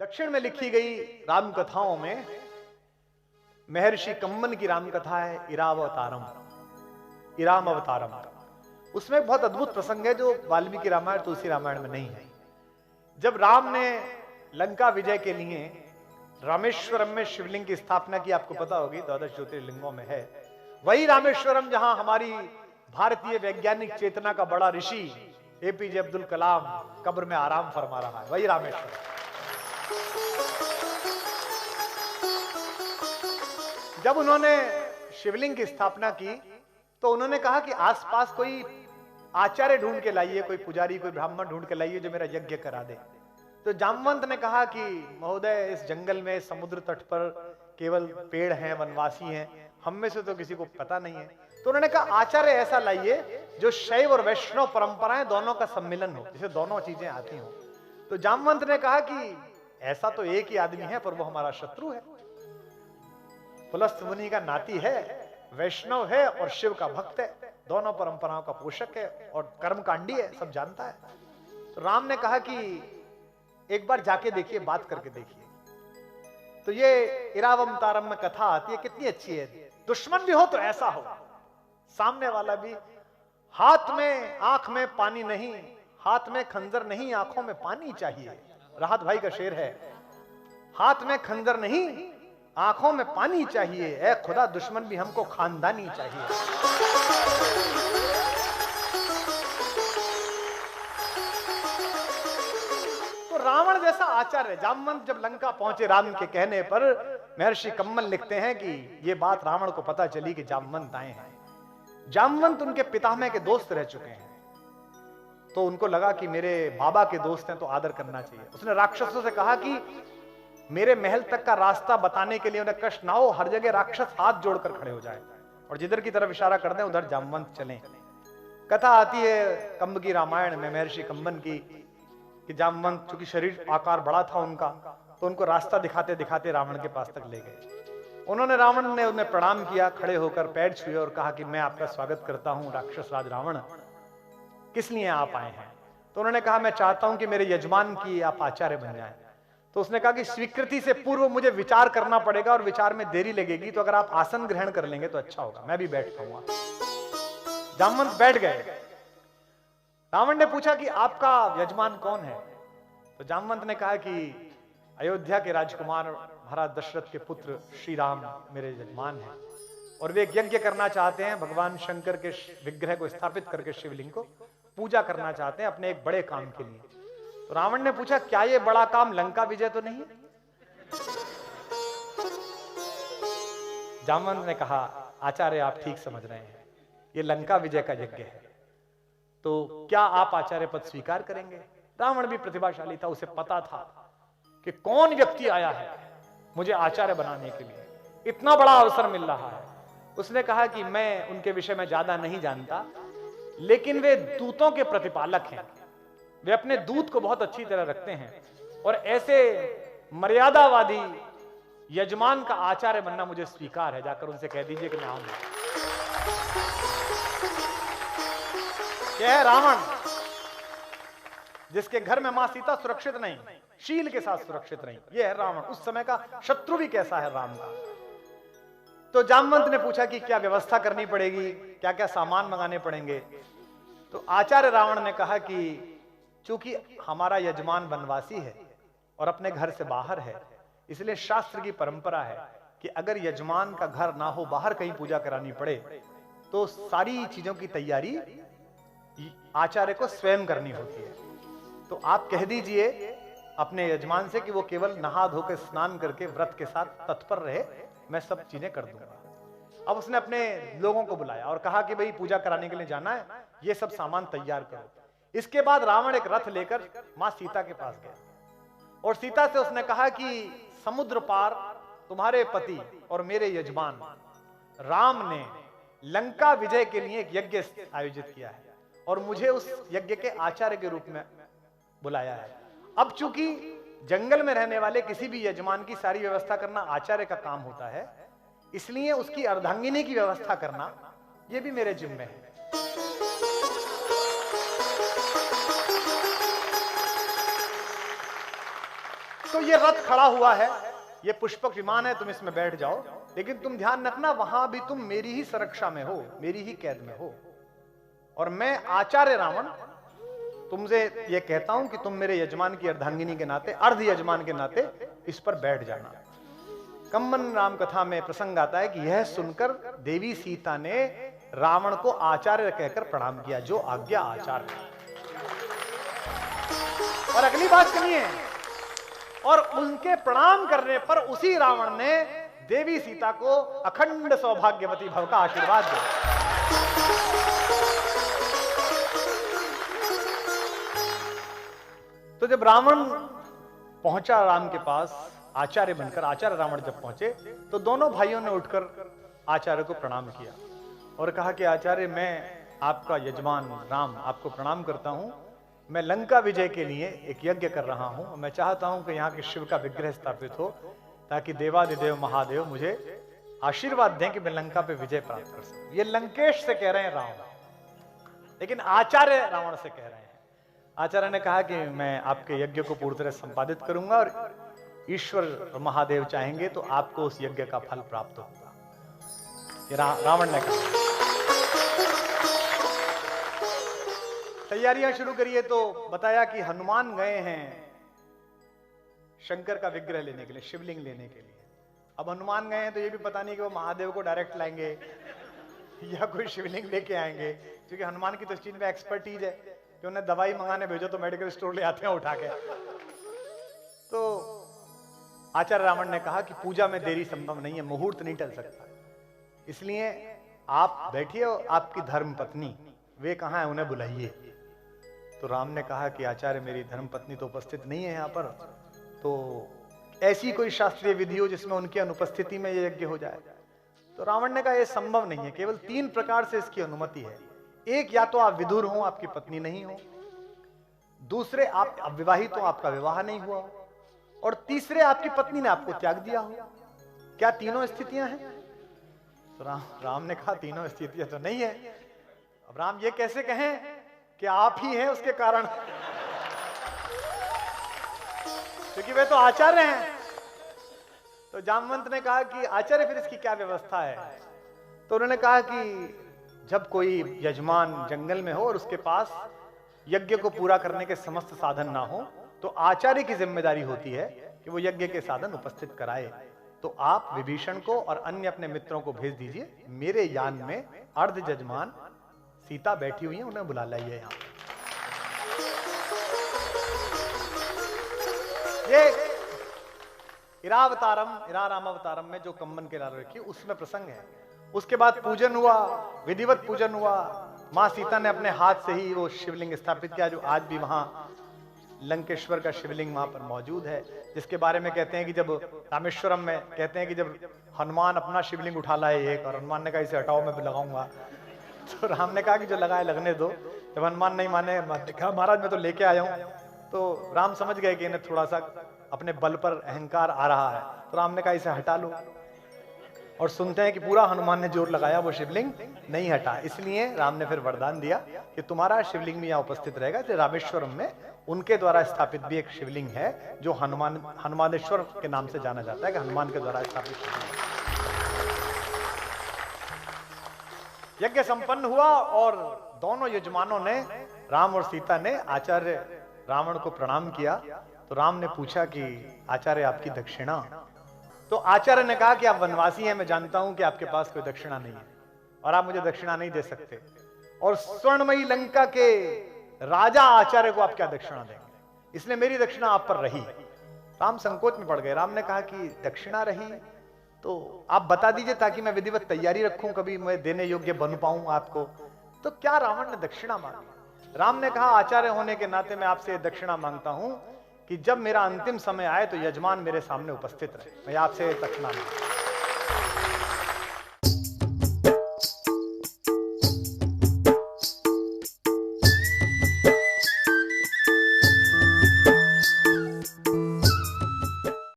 दक्षिण में लिखी गई राम कथाओं में महर्षि कम्मन की राम कथा है इरावतारम, इराम अवतारम। उसमें एक बहुत अद्भुत प्रसंग है जो वाल्मीकि रामायण तुलसी रामायण में नहीं है। जब राम ने लंका विजय के लिए रामेश्वरम में शिवलिंग की स्थापना की, आपको पता होगी 12 ज्योतिर्लिंगों में है, वही रामेश्वरम जहां हमारी भारतीय वैज्ञानिक चेतना का बड़ा ऋषि एपीजे अब्दुल कलाम कब्र में आराम फरमा रहा है, वही रामेश्वरम। जब उन्होंने शिवलिंग की स्थापना की तो उन्होंने कहा कि आसपास कोई आचार्य ढूंढ के लाइए, कोई पुजारी, कोई ब्राह्मण ढूंढ के लाइए जो मेरा यज्ञ करा दे। तो जामवंत ने कहा कि महोदय, इस जंगल में समुद्र तट पर केवल पेड़ हैं, वनवासी हैं, हम में से तो किसी को पता नहीं है। तो उन्होंने कहा आचार्य ऐसा लाइए जो शैव और वैष्णव परंपराएं दोनों का सम्मिलन हो, जिसे दोनों चीजें आती हो। तो जामवंत ने कहा कि ऐसा तो एक ही आदमी है पर वो हमारा शत्रु है, पुलस्त मुनि का नाती है, वैष्णव है और शिव का भक्त है, दोनों परंपराओं का पोषक है और कर्मकांडी है, सब जानता है। तो राम ने कहा कि एक बार जाके देखिए, बात करके देखिए। तो ये इरावतारम में कथा आती है, कितनी अच्छी है। दुश्मन भी हो तो ऐसा हो, सामने वाला भी, हाथ में आंख में पानी नहीं, हाथ में खंजर नहीं, आंखों में पानी चाहिए। राहत भाई का शेर है, हाथ में खंजर नहीं, आंखों में पानी चाहिए, ऐ खुदा दुश्मन भी हमको खानदानी चाहिए। तो रावण जैसा आचार्य, जामवंत जब लंका पहुंचे राम के कहने पर, महर्षि कम्मन लिखते हैं कि यह बात रावण को पता चली कि जामवंत आए हैं। जामवंत उनके पितामह के दोस्त रह चुके हैं, तो उनको लगा कि मेरे बाबा के दोस्त हैं तो आदर करना चाहिए। उसने राक्षसों से कहा कि मेरे महल तक का रास्ता बताने के लिए उन्हें कष्ट ना हो, हर जगह राक्षस हाथ जोड़कर खड़े हो जाए और जिधर की तरफ इशारा कर दें उधर जामवंत चलें। कथा आती है कंब की रामायण में महर्षि कम्बन की कि जामवंत, चूंकि शरीर आकार बड़ा था उनका, तो उनको रास्ता दिखाते दिखाते रावण के पास तक ले गए। उन्होंने, रावण ने उन्हें प्रणाम किया, खड़े होकर पैर छुए और कहा कि मैं आपका स्वागत करता हूं राक्षस राज रावण, किस लिए आप आए हैं? तो उन्होंने कहा मैं चाहता हूं कि मेरे यजमान की आप आचार्य बन जाएं। तो उसने कहा कि स्वीकृति से पूर्व मुझे विचार करना पड़ेगा और विचार में देरी लगेगी, तो अगर आप आसन ग्रहण कर लेंगे तो अच्छा होगा, मैं भी बैठ पाऊंगा। जामवंत बैठ गए। रावण ने पूछा कि आपका यजमान कौन है? तो जामवंत ने कहा कि अयोध्या के राजकुमार महाराज दशरथ के पुत्र श्री राम मेरे यजमान हैं और वे एक यज्ञ करना चाहते हैं, भगवान शंकर के विग्रह को स्थापित करके शिवलिंग को पूजा करना चाहते हैं अपने एक बड़े काम के लिए। तो रावण ने पूछा क्या ये बड़ा काम लंका विजय तो नहीं? जामवंत ने कहा आचार्य आप ठीक समझ रहे हैं, ये लंका विजय का यज्ञ है, तो क्या आप आचार्य पद स्वीकार करेंगे? रावण भी प्रतिभाशाली था, उसे पता था कि कौन व्यक्ति आया है मुझे आचार्य बनाने के लिए, इतना बड़ा अवसर मिल रहा है। उसने कहा कि मैं उनके विषय में ज्यादा नहीं जानता, लेकिन वे दूतों के प्रतिपालक हैं, वे अपने दूत को बहुत अच्छी तरह रखते हैं और ऐसे मर्यादावादी यजमान का आचार्य बनना मुझे स्वीकार है, जाकर उनसे कह दीजिए कि मैं आऊंगा। क्या है रावण, जिसके घर में मां सीता सुरक्षित नहीं, शील के साथ सुरक्षित नहीं, यह है रावण। उस समय का शत्रु भी कैसा है राम का। तो जामवंत ने पूछा कि क्या व्यवस्था करनी पड़ेगी, क्या क्या सामान मंगाने पड़ेंगे? तो आचार्य रावण ने कहा कि चूंकि हमारा यजमान वनवासी है और अपने घर से बाहर है, इसलिए शास्त्र की परंपरा है कि अगर यजमान का घर ना हो, बाहर कहीं पूजा करानी पड़े, तो सारी चीजों की तैयारी आचार्य को स्वयं करनी होती है। तो आप कह दीजिए अपने यजमान से कि वो केवल नहा धोकर स्नान करके व्रत के साथ तत्पर रहे, मैं सब चीजें कर दूंगा। अब उसने अपने लोगों को बुलाया और कहा कि भाई पूजा कराने के लिए जाना है, ये सब सामान तैयार करो। इसके बाद रावण एक रथ लेकर मां सीता के पास गया और सीता से उसने कहा कि समुद्र पार तुम्हारे पति और मेरे यजमान राम ने लंका विजय के लिए एक यज्ञ आयोजित किया है और मुझे उस यज्ञ के आचार्य के रूप में बुलाया है। अब चूंकि जंगल में रहने वाले किसी भी यजमान की सारी व्यवस्था करना आचार्य का काम होता है, इसलिए उसकी अर्धांगिनी की व्यवस्था करना यह भी मेरे जिम्मे है। तो ये रथ खड़ा हुआ है, ये पुष्पक विमान है, तुम इसमें बैठ जाओ, लेकिन तुम ध्यान रखना वहां भी तुम मेरी ही सुरक्षा में हो, मेरी ही कैद में हो, और मैं आचार्य रावण तुमसे ये कहता हूं कि तुम मेरे यजमान की अर्धांगिनी के नाते, अर्ध यजमान के नाते इस पर बैठ जाना। कम्मन राम कथा में प्रसंग आता है कि यह सुनकर देवी सीता ने रावण को आचार्य कहकर प्रणाम किया, जो आज्ञा आचार्य। और अगली बात सुनिए, और उनके प्रणाम करने पर उसी रावण ने देवी सीता को अखंड सौभाग्यवती भव का आशीर्वाद दिया। तो जब रावण पहुंचा राम के पास आचार्य बनकर, आचार्य रावण जब पहुंचे तो दोनों भाइयों ने उठकर आचार्य को प्रणाम किया और कहा कि आचार्य, मैं आपका यजमान राम आपको प्रणाम करता हूं। मैं लंका विजय के लिए एक यज्ञ कर रहा हूं, मैं चाहता हूं कि यहाँ के शिव का विग्रह स्थापित हो, ताकि देवादिदेव महादेव मुझे आशीर्वाद दें कि मैं लंका पे विजय प्राप्त कर सकूं। ये लंकेश से कह रहे हैं रावण, लेकिन आचार्य रावण से कह रहे हैं। आचार्य ने कहा कि मैं आपके यज्ञ को पूरी तरह संपादित करूंगा, और ईश्वर महादेव चाहेंगे तो आपको उस यज्ञ का फल प्राप्त होगा, ये रावण ने कहा। तैयारियां शुरू करिए तो बताया कि हनुमान गए हैं शंकर का विग्रह लेने के लिए, शिवलिंग लेने के लिए। अब हनुमान गए हैं तो ये भी पता नहीं कि वो महादेव को डायरेक्ट लाएंगे या कोई शिवलिंग लेके आएंगे, क्योंकि हनुमान की तो इस चीज में एक्सपर्टीज है कि उन्हें दवाई मंगाने भेजो तो मेडिकल स्टोर ले आते हैं उठा के। तो आचार्य रावण ने कहा कि पूजा में देरी संभव नहीं है, मुहूर्त नहीं टल सकता, इसलिए आप बैठिए, आपकी धर्म पत्नी वे कहाँ है, उन्हें बुलाइए। तो राम ने कहा कि आचार्य, मेरी धर्म पत्नी तो उपस्थित नहीं है यहाँ पर, तो ऐसी कोई शास्त्रीय विधि हो जिसमें उनकी अनुपस्थिति में ये यज्ञ हो जाए। तो रावण ने कहा यह संभव नहीं है, केवल 3 प्रकार से इसकी अनुमति है। एक, या तो आप विदुर हो, आपकी पत्नी नहीं हो, दूसरे आप अविवाहित हो, आपका विवाह नहीं हुआ हो, और तीसरे आपकी पत्नी ने आपको त्याग दिया हो। क्या तीनों स्थितियां हैं? तो राम ने कहा तीनों स्थितियां तो नहीं है। अब राम ये कैसे कहें कि आप ही हैं उसके कारण, क्योंकि वे तो आचार्य हैं। तो जामवंत ने कहा कि आचार्य फिर इसकी क्या व्यवस्था है? तो उन्होंने कहा कि जब कोई यजमान जंगल में हो और उसके पास यज्ञ को पूरा करने के समस्त साधन ना हो, तो आचार्य की जिम्मेदारी होती है कि वो यज्ञ के साधन उपस्थित कराए। तो आप विभीषण को और अन्य अपने मित्रों को भेज दीजिए, मेरे यान में अर्ध यजमान सीता बैठी हुई है, उन्हें बुला लाइए यहाँ। ये इरारामावतारम में जो कम्मन के लाल रखी उसमें प्रसंग है। उसके बाद पूजन हुआ, विधिवत पूजन हुआ। मां सीता ने अपने हाथ से ही वो शिवलिंग स्थापित किया, जो आज भी वहां लंकेश्वर का शिवलिंग वहां पर मौजूद है, जिसके बारे में कहते हैं कि जब रामेश्वरम में कहते हैं कि जब हनुमान अपना शिवलिंग उठा लाए एक, और हनुमान ने कहा इसे हटाओ मैं भी लगाऊंगा, तो राम ने कहा कि जो लगाए लगने दो। जब हनुमान नहीं माने, कहा महाराज मैं तो लेके आया हूं, तो राम समझ गए कि इन्हें थोड़ा सा अपने बल पर अहंकार आ रहा है, तो राम ने कहा इसे हटा लो। और सुनते हैं कि पूरा हनुमान ने जोर लगाया, वो शिवलिंग नहीं हटा। इसलिए राम ने फिर वरदान दिया कि तुम्हारा शिवलिंग भी यहाँ उपस्थित रहेगा। तो रामेश्वरम में उनके द्वारा स्थापित भी एक शिवलिंग है, जो हनुमानेश्वर के नाम से जाना जाता है, कि हनुमान के द्वारा स्थापित शिवलिंग। यज्ञ संपन्न हुआ और दोनों यजमानों ने, राम और सीता ने आचार्य रावण को प्रणाम किया। तो राम ने पूछा कि आचार्य आपकी दक्षिणा? तो आचार्य ने कहा कि आप वनवासी हैं, मैं जानता हूं कि आपके पास कोई दक्षिणा नहीं है और आप मुझे दक्षिणा नहीं दे सकते, और स्वर्णमयी लंका के राजा आचार्य को आप क्या दक्षिणा देंगे, इसलिए मेरी दक्षिणा आप पर रही। राम संकोच में पड़ गए। राम ने कहा कि दक्षिणा रही तो आप बता दीजिए, ताकि मैं विधिवत तैयारी रखूं, कभी मैं देने योग्य बन पाऊं आपको। तो क्या रावण ने दक्षिणा मांगी? राम ने कहा आचार्य होने के नाते मैं आपसे दक्षिणा मांगता हूं कि जब मेरा अंतिम समय आए तो यजमान मेरे सामने उपस्थित रहे, मैं आपसे दक्षिणा मांगता हूं।